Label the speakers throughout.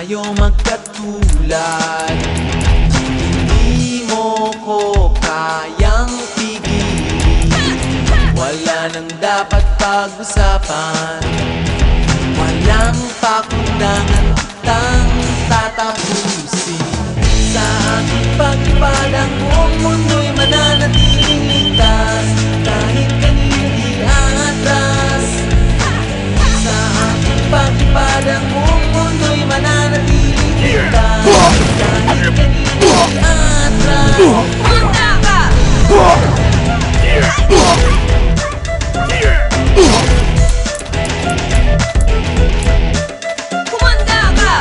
Speaker 1: tayo magkatulad. Hindi mo ko kayang pigilin. Wala nang dapat pag-usapan. Walang pakundangan kitang tatapusin. Sa aking pagpadang buong mundo'y mananatiling ligtas. Kahit kanino di aatras. Sa aking pagpadang buong mundo'y mananatiling ligtas. Kahit kanino di aatras.
Speaker 2: Kumanda ka! Kumanda ka! Kumanda ka!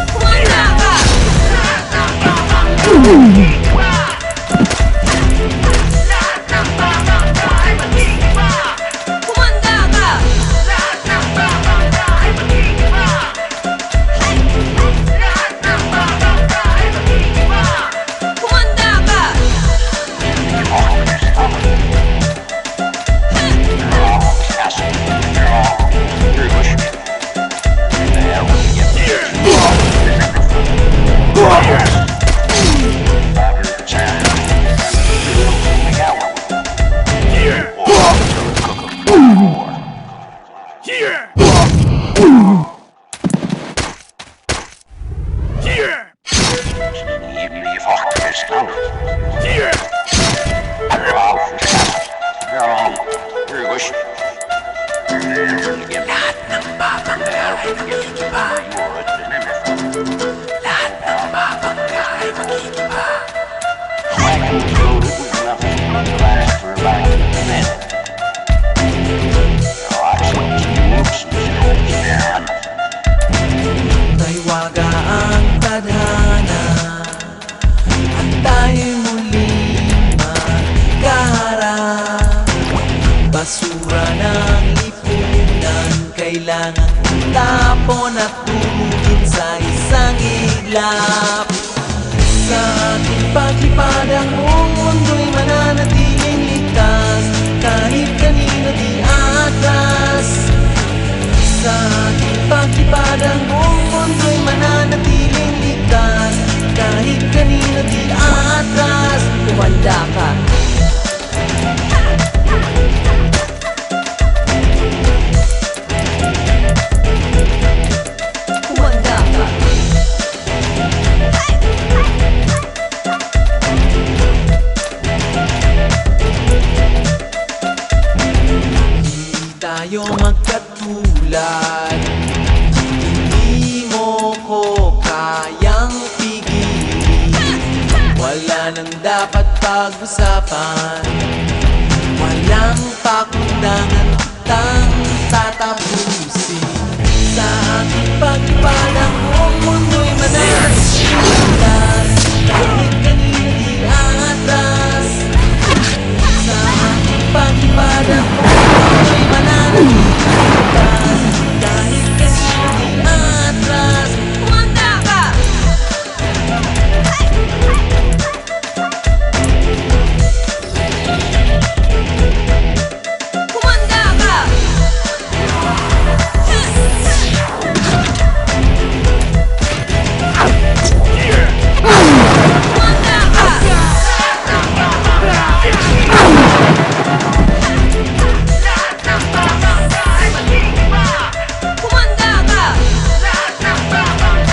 Speaker 2: Kumanda ka! Kumanda ka!
Speaker 1: Lahat ng babanggaay magigiba. Lahat ng babanggaay magigiba. May waga ang tadhana at tayo'y muling magkaharap. Basura ng lipunan kailangan tapon at tumugin sa isang iglap. Sa ating paglipad ang buong mundo'y mananatiling ligtas. Kahit kanino di aatras. Sa ating paglipad ang buong mundo'y mananatiling ligtas. Kahit kanino di aatras.
Speaker 2: Kumanda ka! Kumanda ka!
Speaker 1: Hindi tayo magkatulad. Hindi mo ko kayang pigilin. Wala nang dapat pag-usapan. Walang pakundangan kitang tatapusin. Sa aking pagpadang buong mundo'y mananatiling ligtas. Kahit kanino di aatras. Sa aking pagpadang buong mundo'y mananatiling ligtas. Kahit kanino di aatras.
Speaker 2: Kumanda ka! Kumanda ka! Kumanda ka! Kumanda ka! Kumanda ka!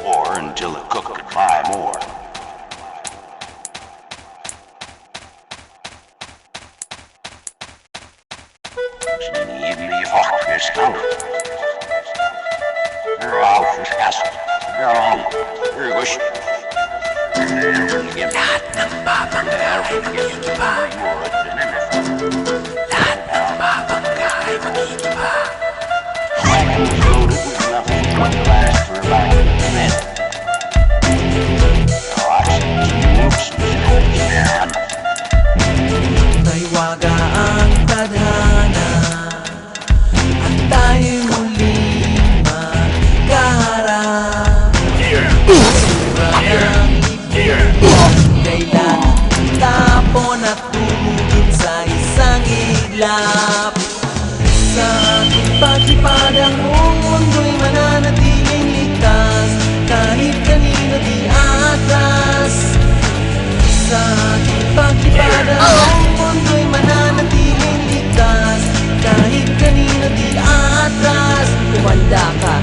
Speaker 3: Or until the cook could buy more.
Speaker 1: Lahat ng babanggaay magigiba. Lahat ng babanggaay magigiba. ulap. Sa ating paglipad ang buong mundo'y mananatiling ligtas, kahit kanino di atras. Sa ating paglipad ang buong mundo'y mananatiling ligtas, kahit kanino di atras.
Speaker 2: Kumanda ka.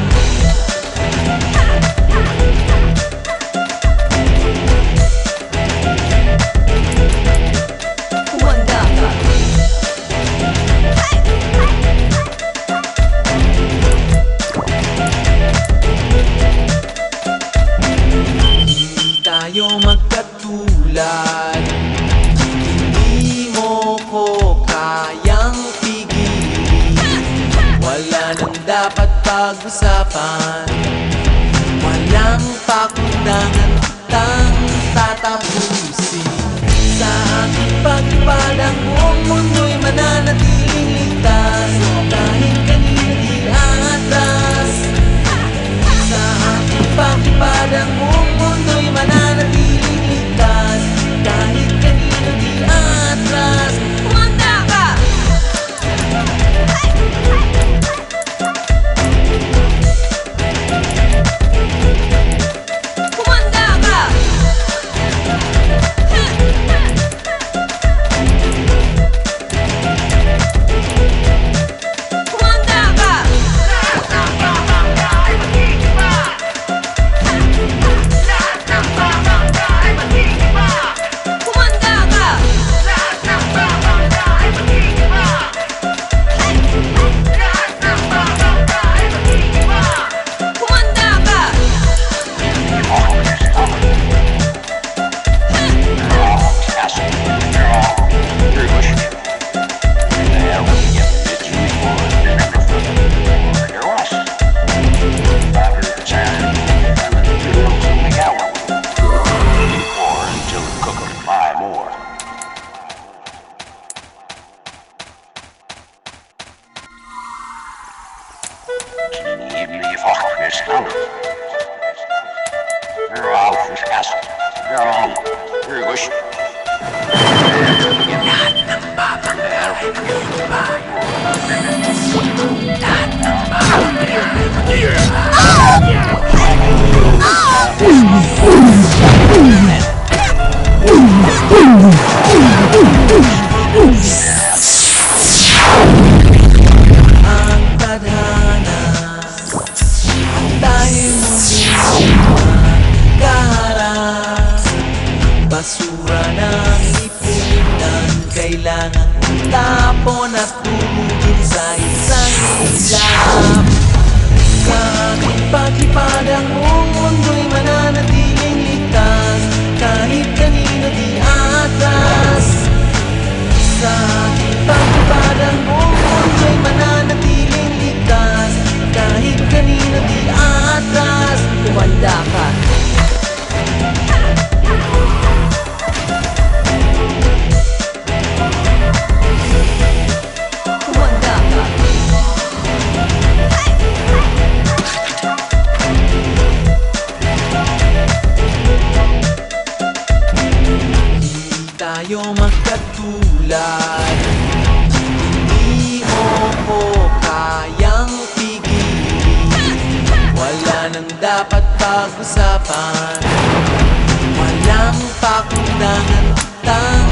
Speaker 2: Kumanda ka.
Speaker 1: Hindi tayo magkatulad, hindi mo ko kayang pigilin. Wala nang dapat pag-usapan, walang pakundangan kitang tatapusin. Sa aking paglipad ang buong mundo'y mananatiling ligtas, kahit kanino di atras. Sa aking paglipad ang buong mundo'y mananatiling ligtas, kahit kanino di atras.
Speaker 2: Kumanda ka. Kumanda ka. Kumanda ka. Kumanda ka. Kumanda ka.
Speaker 1: Lahat ng babanggay mag-iiba. Lahat ng babanggay mag-iiba. Ang tadhana, dahil muling magkaharap. Basura ng lipunan, kailangan tapon at tumugin sa isang ilap. Sa aking paglipad ang buong mundo'y mananatiling ligtas, kahit kanino di atras. Sa aking paglipad ang buong mundo'y mananatiling ligtas, kahit kanino di atras.
Speaker 2: Kumanda ka. Kumanda ka.
Speaker 1: Hindi tayo magkatulad, hindi mo ko kayang pigilin. Wala nang dapat pag-usapan, walang pakundangan kitang